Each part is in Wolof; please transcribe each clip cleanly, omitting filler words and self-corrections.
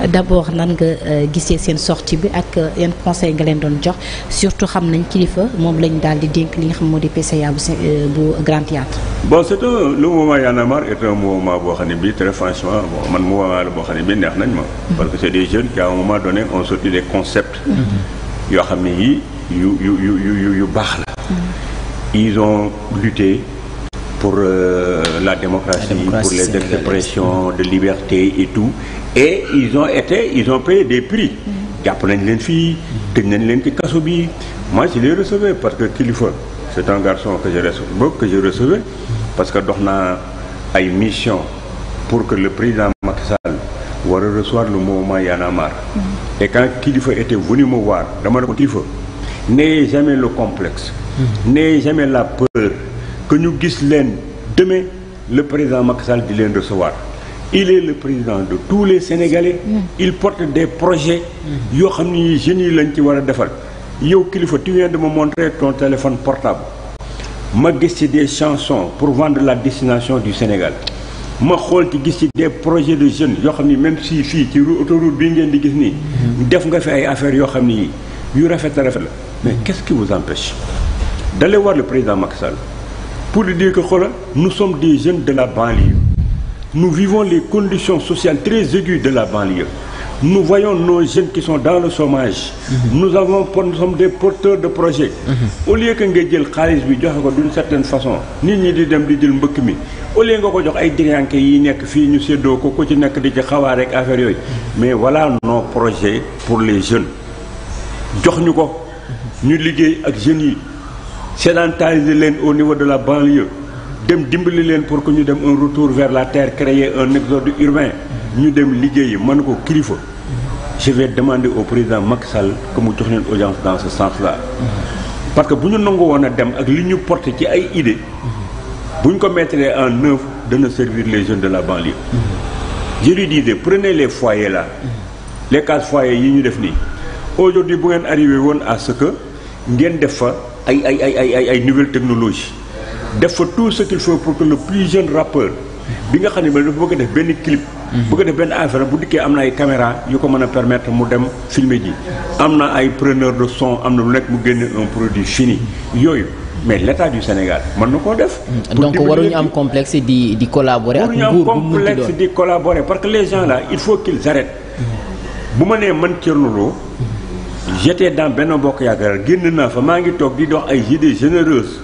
d'abord nan nga gisee seen sortie bi ak yan conseil nga leen doon jox surtout xam nañ kilifa moom lañ daal di dénk li nga xam moo di PCA bu Grand Théâtre. Bon, le mouvement Y en a marre est un mouvement boo xam ne bii très franchement bon man mouvement la boo xam ne bii neex nañ ma. parce que c'est des jeunes qui à un moment donné ont sorti des concepts. yoo xam ne yii yu baax la. Ils ont lutté pour la démocratie, pour les expressions de liberté et tout. Et ils ont payé des prix. jàpp nañ leen fii tëj nañ leen ci kaso bi moi je les recevais parce que Kilifeu c'est un garçon que je recevais parce que dox naa ay mission pour que le président Macky Sall war a recevoir le mouvement Y en a marre. Et quand Kilifeu était venu me voir dama ne ko Kilifeu n'ayez jamais le complexe. N'ayez jamais la peur que ñu gis leen demain le président Macky Sall di leen recevoir. Il est le président de tous les Sénégalais. Il porte des projets yoo xam ni jeunes yi lañ ci war a defal. yow Kilifeu tu viens de me montrer ton téléphone portable. ma gis ci des chansons pour vendre la destination du Sénégal. ma xool ci gis ci des projets de jeunes yoo xam ni même si fii ci autoroute bii ngeen di gis nii. def nga fi ay affaires yoo xam ni yu rafet la. mais qu'est-ce qui vous empêche d'aller voir le président Macky Sall pour lui dire que xoolal nous sommes des jeunes de la banlieue. Nous vivons les conditions sociales très aiguës de la banlieue. Nous voyons nos jeunes qui sont dans le chômage. Nous sommes des porteurs de projets. Au lieu que nga jël xaalis bi joxe ko d'une certaine façon nit ñi di dem di jël mbëkk mi au lieu nga ko jox ay diriyànke yi nekk fii ñu séddoo ko ku ci nekk di ci xawaar rek affaire yooyu. Mais voilà nos projets pour les jeunes. jox ñu ko ñu liggéey ak jeunes yi sédentariser leen au niveau de la banlieue. dem dimbali leen pour que ñu dem un retour vers la terre créer un exode urbain ñu dem liggéeyi mën ko Kilifeu je vais demander au président Macky Sall que mu jox leen audience dans ce sens-là. parce que bu ñu nangu woon a dem ak li ñu porté ci ay idées bu ñu ko mettre en œuvre dana servir les jeunes de la banlieue. je lui disais prenez les foyers là les 4 foyers yi ñu def nii aujourd'hui bu ngeen arrivé woon à ce que ngeen def fa ay nouvelles technologies. def fa tout ce qu'il faut pour que le plus jeune rappeur bi nga xam ne dafa bëgg a def benn clip. bëgg a def benn affaire bu dikkee am na ay caméra yu ko mën a permettre mu dem filmer ji. am na ay preneur de son am na lu nekk mu génne un produit fini yooyu mais l'État du Sénégal mën na koo def. donc waruñu am complexe di collaborer ak nguur waruñu am complexe di collaborer parce que les gens là il faut qu'ils arrêtent. bu ma nee man Thierno Lo j'étais dans Benno Bokk Yaakaar génn naa fa maa ngi toog di dox ay idées généreuses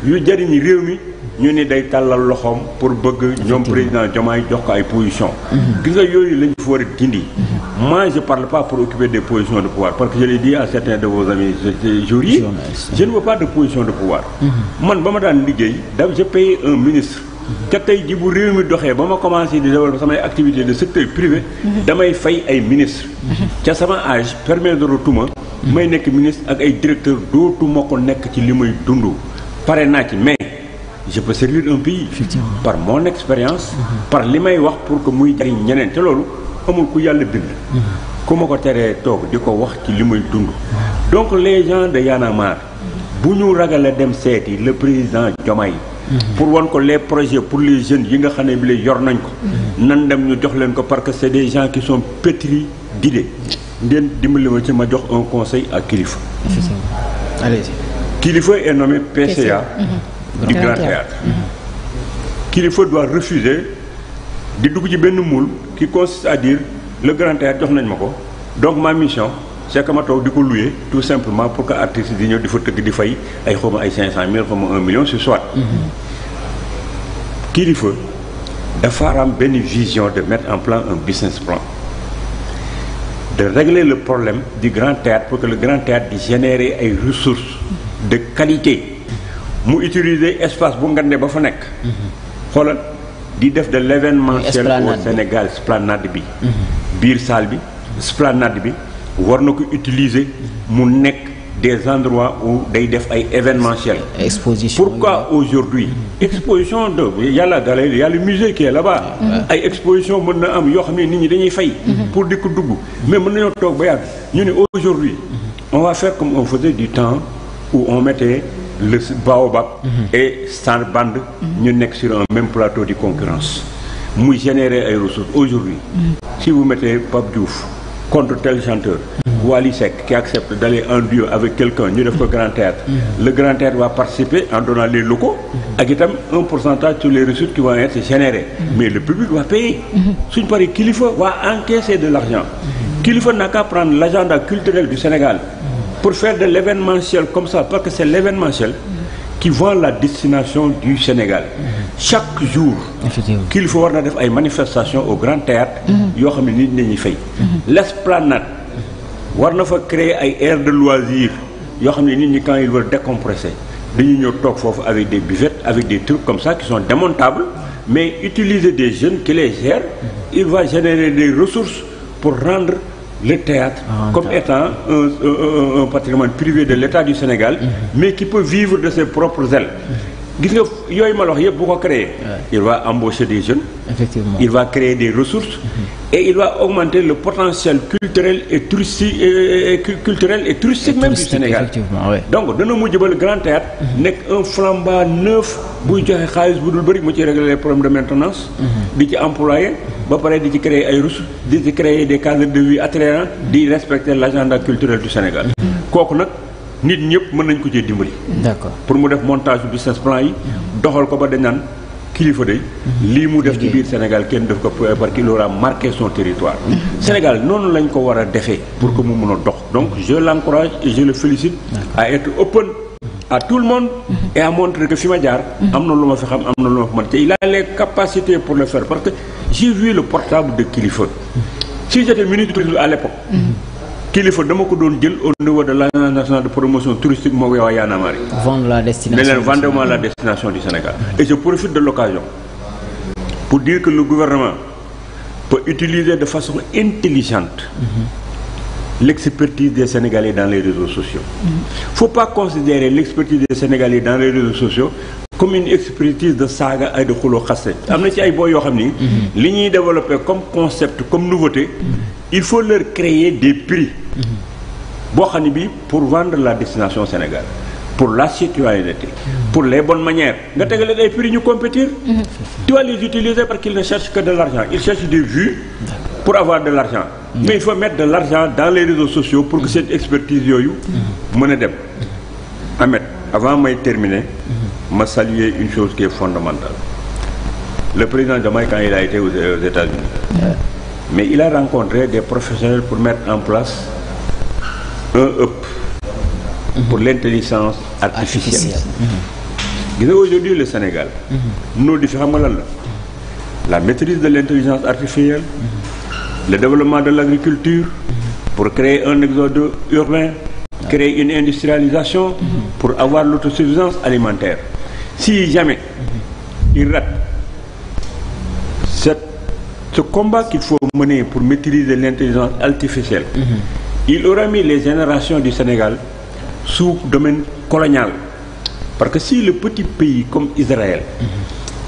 yu jariñ réew mi ñu ne day tàllal loxoom pour bëgg ñoom président Diomaye jox ko ay positions. gis nga yooyu lañu fa war a dindi. moi je parle pas pour occuper des positions de pouvoir parce que je l'ai dit à certains de vos amis jours yi je ne veux pas de position de pouvoir. man ba ma daan liggéey j'ai payé un ministre. ca tey ji bu réew mi doxee ba ma commencé di développer samay activités de secteur privé. damay fay ay ministres. ca sama âge permettre tuma may nekk ministre ak ay directeur dootuma ko nekk ci li may dund. pare naa ci mais je peux servir un pays. par mon expérience. par li may wax pour que muy jariñ ñeneen te loolu amul ku yàlla bind. ku ma ko teree toog di ko wax ci li may dund. donc les gens de Y'en a marre bu ñu ragale dem seeti le président Diomaye. pour wan ko les projets pour les jeunes yi nga xam ne bi la yor nañ ko. nan dem ñu jox leen ko parce que c'est des gens qui sont pétris d'idées. ngeen dimbali ma ci ma jox un conseil à Kilifeu. allez-y. Kilifeu est nommé PCA. du Grand Théâtre. Kilifeu doit refuser di dugg ci benn moule qui consiste à dire le Grand Théâtre jox nañ ma ko donc ma mission c'est que ma toog di ko louer tout simplement pour que artistes di ñëw di fa tëgg di fay ay xawma ay 500 000 xawma 1 million sur soit. Kilifeu dafa am benn vision de mettre en place un business plan. de régler le problème du Grand Théâtre pour que le Grand Théâtre di générer ay ressources de qualité. mu utiliser espace bu ngande ba fa nekk. xoolal di def de l'événementiel au Sénégal esplanade bi. biir salle bi esplanade bi war na ko utiliser mu nekk des endroits où day def ay événementiel. exposition pourquoi aujourd'hui exposition de yàlla galerie y a le musée qui est là-bas. ay exposition mën na am yoo xam ne nit ñi dañuy fay. pour di ko dugg mais mën nañoo toog ba yàgg ñu ne aujourd'hui on va faire comme on faisait du temps où on mettait le baobab et Star Band ñu nekk sur un même plateau de concurrence muy générer ay ressources. Aujourd'hui, si vous mettez Pape Diouf contre tel chanteur, Wally Seck qui accepte d'aller en duo avec quelqu'un, ñu def ko Grand Théâtre, le Grand Théâtre va participer en donnant les locaux ak itam un pourcentage sur les ressources qui vont être générées. Mais le public va payer. Suñ paree Kilifeu va encaisser de l'argent. Kilifeu n'a qu'à prendre l'agenda culturel du Sénégal pour faire de l'événementiel comme ça, parce que c'est l'événementiel qui vend la destination du Sénégal. Chaque jour, Kilifeu war na def ay manifestations au Grand Théâtre yoo xam ne nit ñi fay. L'Esplanade war na fa créer ay aires de loisirs yoo xam ne nit ñi quand ils veulent décompresser dañuy ñëw toog foofu avec des buvettes, avec des trucs comme ça qui sont démontables, mais utiliser des jeunes qui les gèrent, il va générer des ressources pour rendre le théâtre comme étant un patrimoine privé de l'État du Sénégal, mais qui peut vivre de ses propres ailes. Gis nga yooyu ma la wax yëpp bu ko créer, il va embaucher des jeunes, effectivement, il va créer des ressources et il va augmenter le potentiel culturel et touristique même du Sénégal. Donc dana mujj ba le Grand Théâtre nekk un flambant neuf buy joxe xaalis bu dul bëri mu ci régler les problèmes de maintenance, di ci employer ba pare di ci créer ay ressources, di ci créer des cadres de vie attrayants, di respecter l'agenda culturel du Sénégal. Kooku nag nit ñëpp mën nañ ko ci dimbali. D'accord. Pour mu def montage du business plan yi doxal ko ba dañ naan Kilifeu day lii mu def ci biir Sénégal kenn def ko parce qu'il aura marqué son territoire. Sénégal noonu lañ ko war a defee pour que mu mën a dox. Donc je l'encourage et je le félicite à être open à tout le monde et à montrer que fi ma jaar am na lu ma fi xam, am na lu ma fi mën te il a les capacités pour le faire parce que j'ai vu le portable de Kilifeu. Si j'étais ministre du tourisme à l'époque, Kilifeu dama ko doon jël au niveau de l'Agence nationale de promotion touristique moo koy wax Y'en a marre. Vendre la destination. Ne leen vendez-moi la destination du Sénégal. Et je profite de l'occasion pour dire que le gouvernement peut utiliser de façon intelligente l'expertise des Sénégalais dans les réseaux sociaux. Faut pas considérer l'expertise des Sénégalais dans les réseaux sociaux comme une expertise de saaga ay de xuloo xaste. Am na ci ay boy yoo xam ni li ñuy développer comme concept, comme nouveauté, il faut leur créer des prix boo xam ne bi pour vendre la destination Sénégal, pour la citoyenneté, pour les bonnes manières nga tegal leen ay prix ñu compétir. Tu vas les utiliser parce qu'ils ne cherchent que de l'argent, ils cherchent des vues pour avoir de l'argent. Mais il faut mettre de l'argent dans les réseaux sociaux pour que cette expertise yooyu mën a dem. Ahmed, avant may terminer, ma saluer une chose qui est fondamentale. Le président Diomaye, quand il a été aux États-Unis, mais il a rencontré des professionnels pour mettre en place un hub pour l'intelligence artificielle. Gis nga aujourd'hui le Sénégal, nos défis xam nga lan la maîtrise de l'intelligence artificielle, le développement de l'agriculture pour créer un exode urbain, créer une industrialisation pour avoir l'autosuffisance alimentaire. Si jamais il rate ce combat qu'il faut mener pour maîtriser l'intelligence artificielle, il aura mis les générations du Sénégal sous domaine colonial. Parce que si le petit pays comme Israël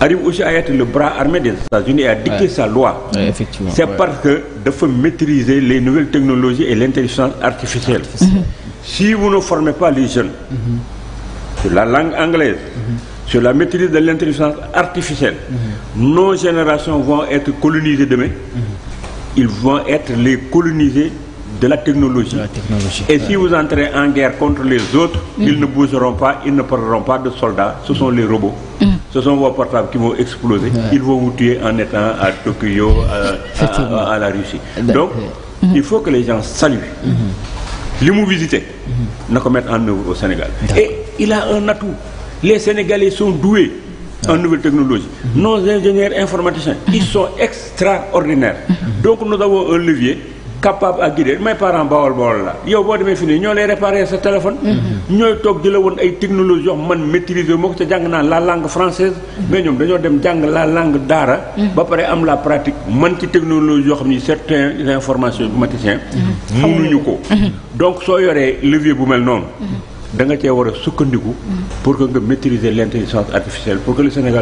arrive aussi à être le bras armé des États-Unis et à dicter sa loi, c'est parce que de faut maîtriser les nouvelles technologies et l'intelligence artificielle. Si vous ne formez pas les jeunes sur la langue anglaise, sur la maîtrise de l'intelligence artificielle, nos générations vont être colonisées demain. Ils vont être les colonisés de la technologie. Et si vous entrez en guerre contre les autres, ils ne bougeront pas, ils ne parleront pas de soldats, ce sont les robots. Ce sont vos portables qui vont exploser. Ils vont vous tuer en étant à Tokyo, à la Russie. Donc, il faut que les gens saluent. Les mots visités, nous mettre en œuvre au Sénégal. Et il a un atout. Les Sénégalais sont doués en nouvelles technologies. Nos ingénieurs informaticiens, ils sont extraordinaires. Donc nous avons un levier capable à guider. Mes parents bawol la yow boo demee fi nii ñoo lay réparer sa téléphone. ñooy toog di la woon ay technologies yoo man maîtriser moo ko ca jàng naa la langue française. mais ñoom dañoo dem jàng la langue daara. ba pare am la pratique man ci technologie yoo xam ni certains informaticiens mënuñu ko. donc soo yoree levier bu mel noonu. da nga cee war a sukkandiku pour que nga maîtriser l'intelligence artificielle pour que le Sénégal